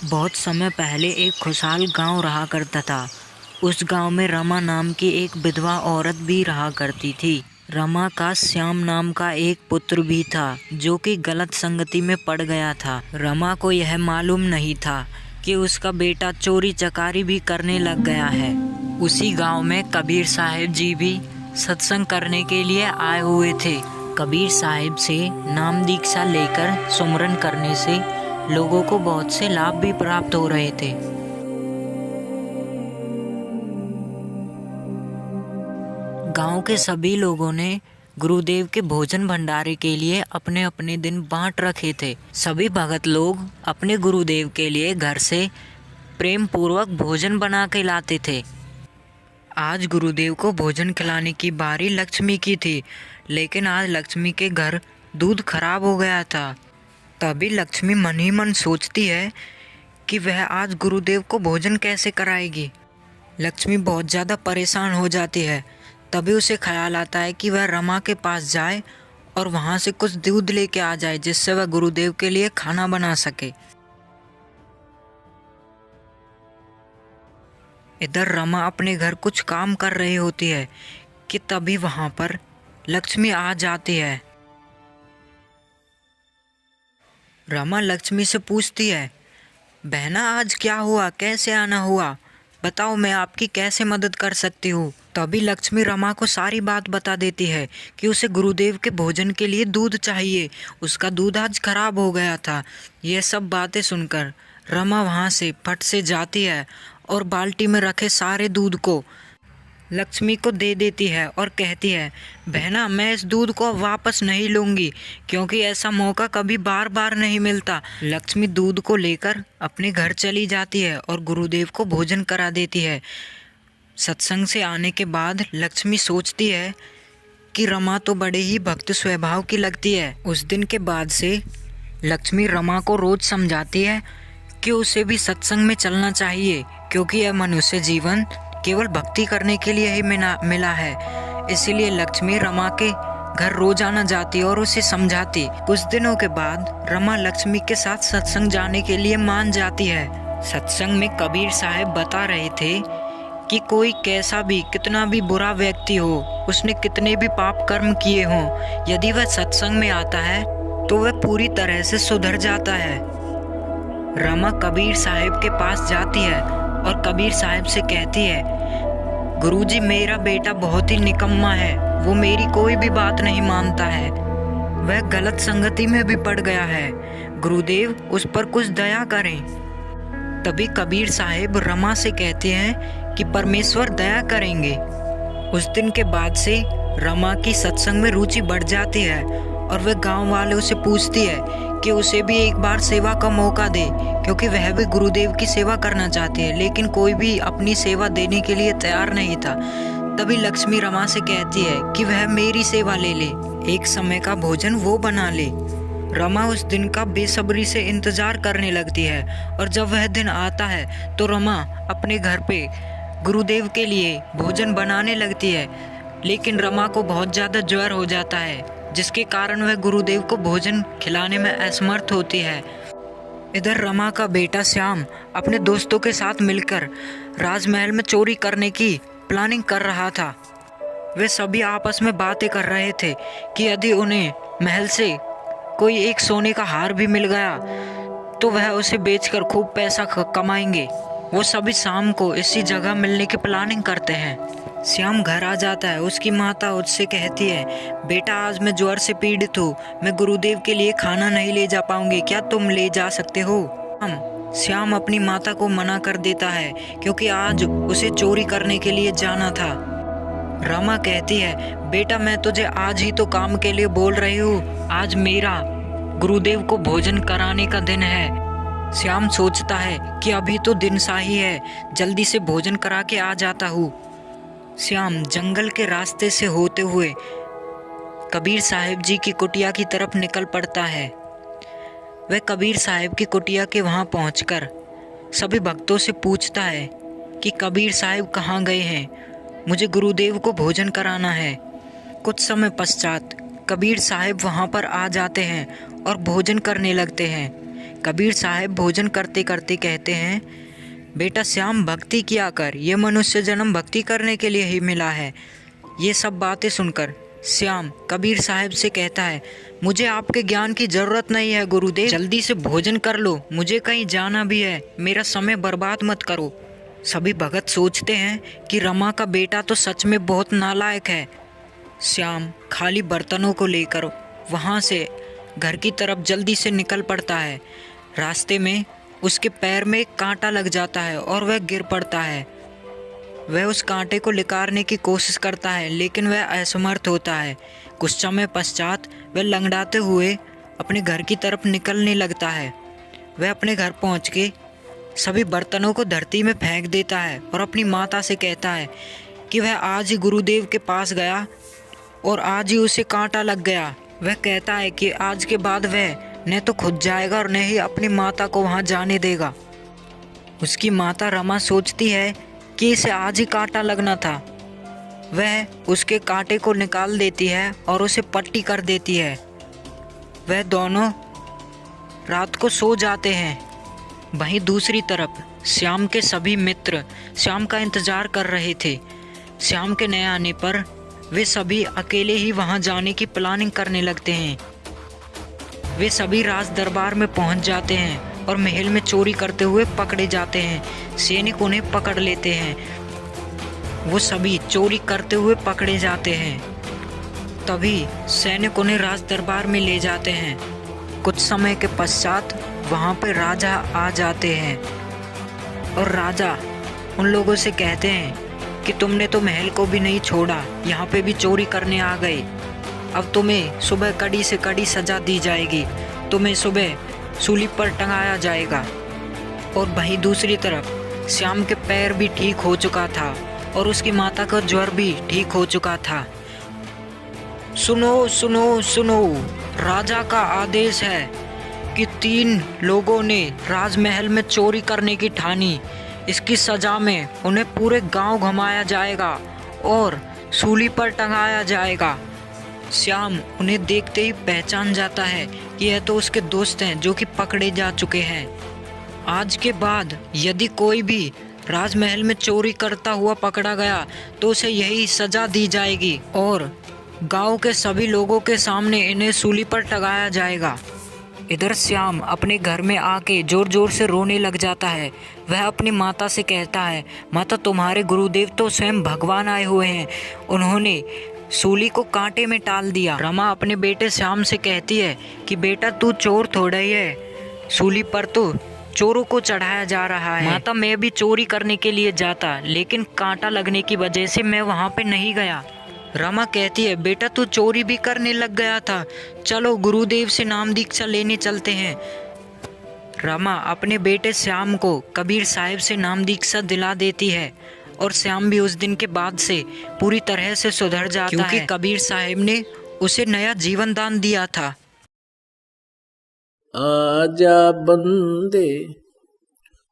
बहुत समय पहले एक खुशहाल गांव रहा करता था। उस गांव में रमा नाम की एक विधवा औरत भी रहा करती थी। रमा का श्याम नाम का एक पुत्र भी था जो कि गलत संगति में पड़ गया था। रमा को यह मालूम नहीं था कि उसका बेटा चोरी चकारी भी करने लग गया है। उसी गांव में कबीर साहिब जी भी सत्संग करने के लिए आए हुए थे। कबीर साहिब से नाम दीक्षा लेकर सुमरन करने से लोगों को बहुत से लाभ भी प्राप्त हो रहे थे। गांव के सभी लोगों ने गुरुदेव के भोजन भंडारे के लिए अपने अपने दिन बांट रखे थे। सभी भगत लोग अपने गुरुदेव के लिए घर से प्रेम पूर्वक भोजन बना के लाते थे। आज गुरुदेव को भोजन खिलाने की बारी लक्ष्मी की थी, लेकिन आज लक्ष्मी के घर दूध खराब हो गया था। तभी लक्ष्मी मन ही मन सोचती है कि वह आज गुरुदेव को भोजन कैसे कराएगी। लक्ष्मी बहुत ज़्यादा परेशान हो जाती है। तभी उसे ख्याल आता है कि वह रमा के पास जाए और वहाँ से कुछ दूध लेके आ जाए, जिससे वह गुरुदेव के लिए खाना बना सके। इधर रमा अपने घर कुछ काम कर रही होती है कि तभी वहाँ पर लक्ष्मी आ जाती है। रमा लक्ष्मी से पूछती है, बहना आज क्या हुआ, कैसे आना हुआ, बताओ मैं आपकी कैसे मदद कर सकती हूँ। तभी लक्ष्मी रमा को सारी बात बता देती है कि उसे गुरुदेव के भोजन के लिए दूध चाहिए, उसका दूध आज खराब हो गया था। यह सब बातें सुनकर रमा वहाँ से फट से जाती है और बाल्टी में रखे सारे दूध को लक्ष्मी को दे देती है और कहती है, बहना मैं इस दूध को वापस नहीं लूँगी, क्योंकि ऐसा मौका कभी बार बार नहीं मिलता। लक्ष्मी दूध को लेकर अपने घर चली जाती है और गुरुदेव को भोजन करा देती है। सत्संग से आने के बाद लक्ष्मी सोचती है कि रमा तो बड़े ही भक्त स्वभाव की लगती है। उस दिन के बाद से लक्ष्मी रमा को रोज समझाती है कि उसे भी सत्संग में चलना चाहिए, क्योंकि यह मनुष्य जीवन केवल भक्ति करने के लिए ही मिला है। इसीलिए लक्ष्मी रमा के घर रोज आना जाती और उसे समझाती। कुछ दिनों के बाद रमा लक्ष्मी के साथ सत्संग जाने के लिए मान जाती है। सत्संग में कबीर साहब बता रहे थे कि कोई कैसा भी कितना भी बुरा व्यक्ति हो, उसने कितने भी पाप कर्म किए हों, यदि वह सत्संग में आता है तो वह पूरी तरह से सुधर जाता है। रमा कबीर साहब के पास जाती है और कबीर साहब से कहती है, गुरुजी मेरा बेटा बहुत ही निकम्मा है, वो मेरी कोई भी बात नहीं मानता है, वह गलत संगति में भी पड़ गया है, गुरुदेव उस पर कुछ दया करें। तभी कबीर साहब रमा से कहते हैं कि परमेश्वर दया करेंगे। उस दिन के बाद से रमा की सत्संग में रुचि बढ़ जाती है और वह गांव वालों से पूछती है कि उसे भी एक बार सेवा का मौका दे, क्योंकि वह भी गुरुदेव की सेवा करना चाहती है, लेकिन कोई भी अपनी सेवा देने के लिए तैयार नहीं था। तभी लक्ष्मी रमा से कहती है कि वह मेरी सेवा ले ले, एक समय का भोजन वो बना ले। रमा उस दिन का बेसब्री से इंतजार करने लगती है और जब वह दिन आता है तो रमा अपने घर पे गुरुदेव के लिए भोजन बनाने लगती है, लेकिन रमा को बहुत ज़्यादा ज्वर हो जाता है, जिसके कारण वह गुरुदेव को भोजन खिलाने में असमर्थ होती है। इधर रमा का बेटा श्याम अपने दोस्तों के साथ मिलकर राजमहल में चोरी करने की प्लानिंग कर रहा था। वे सभी आपस में बातें कर रहे थे कि यदि उन्हें महल से कोई एक सोने का हार भी मिल गया तो वह उसे बेचकर खूब पैसा कमाएंगे। वो सभी शाम को इसी जगह मिलने की प्लानिंग करते हैं। श्याम घर आ जाता है। उसकी माता उससे कहती है, बेटा आज मैं ज्वर से पीड़ित हूँ, मैं गुरुदेव के लिए खाना नहीं ले जा पाऊंगी, क्या तुम ले जा सकते हो? श्याम अपनी माता को मना कर देता है क्योंकि आज उसे चोरी करने के लिए जाना था। रमा कहती है, बेटा मैं तुझे आज ही तो काम के लिए बोल रही हूँ, आज मेरा गुरुदेव को भोजन कराने का दिन है। श्याम सोचता है कि अभी तो दिन सा ही है, जल्दी से भोजन करा के आ जाता हूँ। श्याम जंगल के रास्ते से होते हुए कबीर साहिब जी की कुटिया की तरफ निकल पड़ता है। वह कबीर साहिब की कुटिया के वहां पहुंचकर सभी भक्तों से पूछता है कि कबीर साहिब कहाँ गए हैं, मुझे गुरुदेव को भोजन कराना है। कुछ समय पश्चात कबीर साहिब वहां पर आ जाते हैं और भोजन करने लगते हैं। कबीर साहब भोजन करते करते कहते हैं, बेटा श्याम भक्ति किया कर, ये मनुष्य जन्म भक्ति करने के लिए ही मिला है। ये सब बातें सुनकर श्याम कबीर साहब से कहता है, मुझे आपके ज्ञान की ज़रूरत नहीं है गुरुदेव, जल्दी से भोजन कर लो, मुझे कहीं जाना भी है, मेरा समय बर्बाद मत करो। सभी भगत सोचते हैं कि रमा का बेटा तो सच में बहुत नालायक है। श्याम खाली बर्तनों को लेकर वहाँ से घर की तरफ जल्दी से निकल पड़ता है। रास्ते में उसके पैर में एक कांटा लग जाता है और वह गिर पड़ता है। वह उस कांटे को निकालने की कोशिश करता है लेकिन वह असमर्थ होता है। कुछ समय पश्चात वह लंगड़ाते हुए अपने घर की तरफ निकलने लगता है। वह अपने घर पहुंच के सभी बर्तनों को धरती में फेंक देता है और अपनी माता से कहता है कि वह आज ही गुरुदेव के पास गया और आज ही उसे कांटा लग गया। वह कहता है कि आज के बाद वह न तो खुद जाएगा और न ही अपनी माता को वहां जाने देगा। उसकी माता रमा सोचती है कि इसे आज ही कांटा लगना था। वह उसके कांटे को निकाल देती है और उसे पट्टी कर देती है। वह दोनों रात को सो जाते हैं। वहीं दूसरी तरफ श्याम के सभी मित्र श्याम का इंतजार कर रहे थे। श्याम के नए आने पर वे सभी अकेले ही वहां जाने की प्लानिंग करने लगते हैं। वे सभी राज दरबार में पहुंच जाते हैं और महल में चोरी करते हुए पकड़े जाते हैं। सैनिक उन्हें पकड़ लेते हैं। वो सभी चोरी करते हुए पकड़े जाते हैं। तभी सैनिक उन्हें राज दरबार में ले जाते हैं। कुछ समय के पश्चात वहां पे राजा आ जाते हैं और राजा उन लोगों से कहते हैं कि तुमने तो महल को भी नहीं छोड़ा, यहाँ पे भी चोरी करने आ गए। अब तुम्हें सुबह कड़ी से कड़ी सजा दी जाएगी, तुम्हें सुबह सूली पर टंगाया जाएगा। और वहीं दूसरी तरफ श्याम के पैर भी ठीक हो चुका था और उसकी माता का ज्वर भी ठीक हो चुका था। सुनो सुनो सुनो, राजा का आदेश है कि 3 लोगों ने राजमहल में चोरी करने की ठानी। इसकी सजा में उन्हें पूरे गांव घुमाया जाएगा और सूली पर टंगाया जाएगा। श्याम उन्हें देखते ही पहचान जाता है कि यह तो उसके दोस्त हैं जो कि पकड़े जा चुके हैं। आज के बाद यदि कोई भी राजमहल में चोरी करता हुआ पकड़ा गया तो उसे यही सजा दी जाएगी और गांव के सभी लोगों के सामने इन्हें सूली पर टंगाया जाएगा। इधर श्याम अपने घर में आके जोर जोर से रोने लग जाता है। वह अपनी माता से कहता है, माता तुम्हारे गुरुदेव तो स्वयं भगवान आए हुए हैं, उन्होंने सूली को कांटे में टाल दिया। रमा अपने बेटे श्याम से कहती है कि बेटा तू चोर थोड़ा ही है, सूली पर तो चोरों को चढ़ाया जा रहा है। माता मैं भी चोरी करने के लिए जाता लेकिन कांटा लगने की वजह से मैं वहाँ पे नहीं गया। रमा कहती है बेटा तू चोरी भी करने लग गया था, चलो गुरुदेव से नाम दीक्षा लेने चलते हैं। रमा अपने बेटे श्याम को कबीर साहब से नाम दीक्षा दिला देती है और श्याम भी उस दिन के बाद से पूरी तरह से सुधर जाता है क्योंकि कबीर साहब ने उसे नया जीवन दान दिया था। आजा बंदे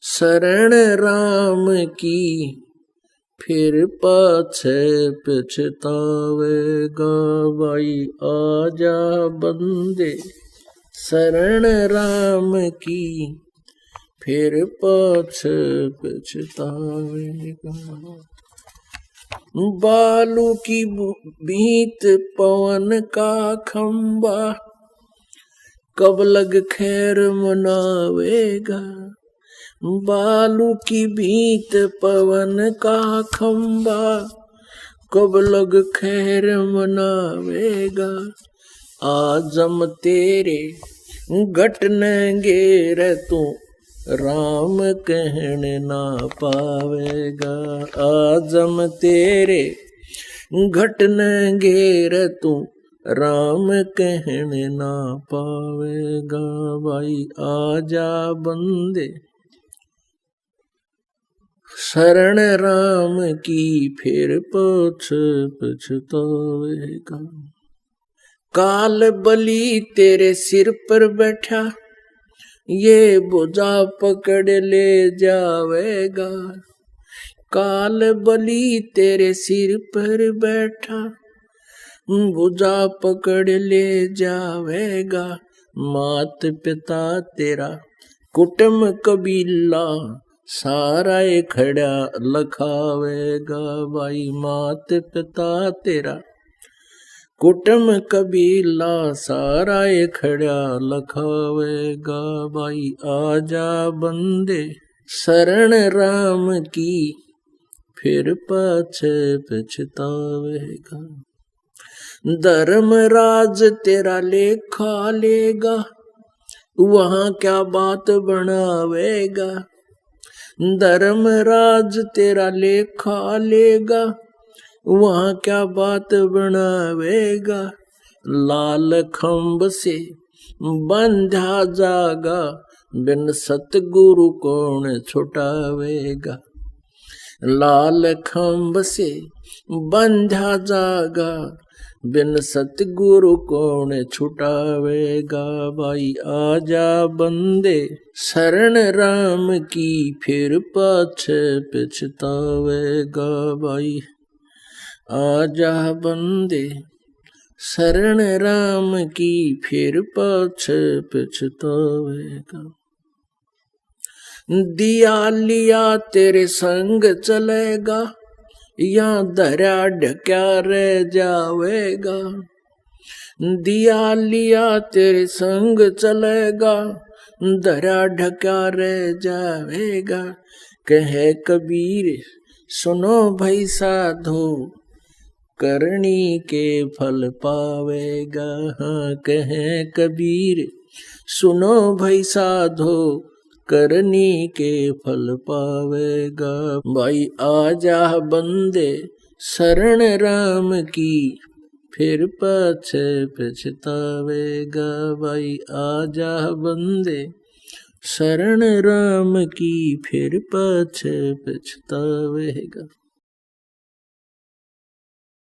शरण राम की, फिर पाछे पछतावेगा भाई। आजा बंदे शरण राम की, फिर पाछे पछतावेगा। बालू की भीत पवन का खंबा, कब लग खैर मनावेगा। बालू की भीत पवन का खंबा, कब लग खैर मनावेगा। आजम तेरे घटनेंगे रे तू, राम कहने ना पावेगा। आजम तेरे घटनेंगे रे तू, राम कहने ना पावेगा भाई। आजा बंदे शरण राम की, फिर पछ पछतावेगा। काल बलि तेरे सिर पर बैठा, ये बोझा पकड़ ले जावेगा। काल बलि तेरे सिर पर बैठा, बोझा पकड़ ले जावेगा। मात पिता तेरा कुटुम कबीला सारा ये खड़ा लखावेगा। भाई मात पिता तेरा कुटुम कबीला सारा ये खड़ा लखावेगा। भाई आजा बंदे शरण राम की फिर पाछे पछतावेगा। धर्मराज तेरा लेखा लेगा वहां क्या बात बनावेगा। धर्मराज तेरा लेखा लेगा वहां क्या बात बनावेगा। लाल खंभ से बंधा जागा बिन सतगुरु कौन छुटावेगा। लाल खंभ से बंधा जागा बिन सतगुरु कौन छुटावेगा। भाई आजा बंदे शरण राम की फिर पाछे पछतावेगा। भाई आजा बंदे शरण राम की फिर पाछे पछतावेगा। दिया लिया तेरे संग चलेगा या धरा ढक्या रह जावेगा। दिया लिया तेरे संग चलेगा धरा ढक्या रह जावेगा। कहे कबीर सुनो भाई साधो करनी के फल पावेगा। हाँ कहे कबीर सुनो भाई साधो करनी के फल पावेगा। भाई आजा बंदे शरण राम की फिर पाछे पछतावेगा। भाई आजा बंदे शरण राम की फिर पाछे पछतावेगा।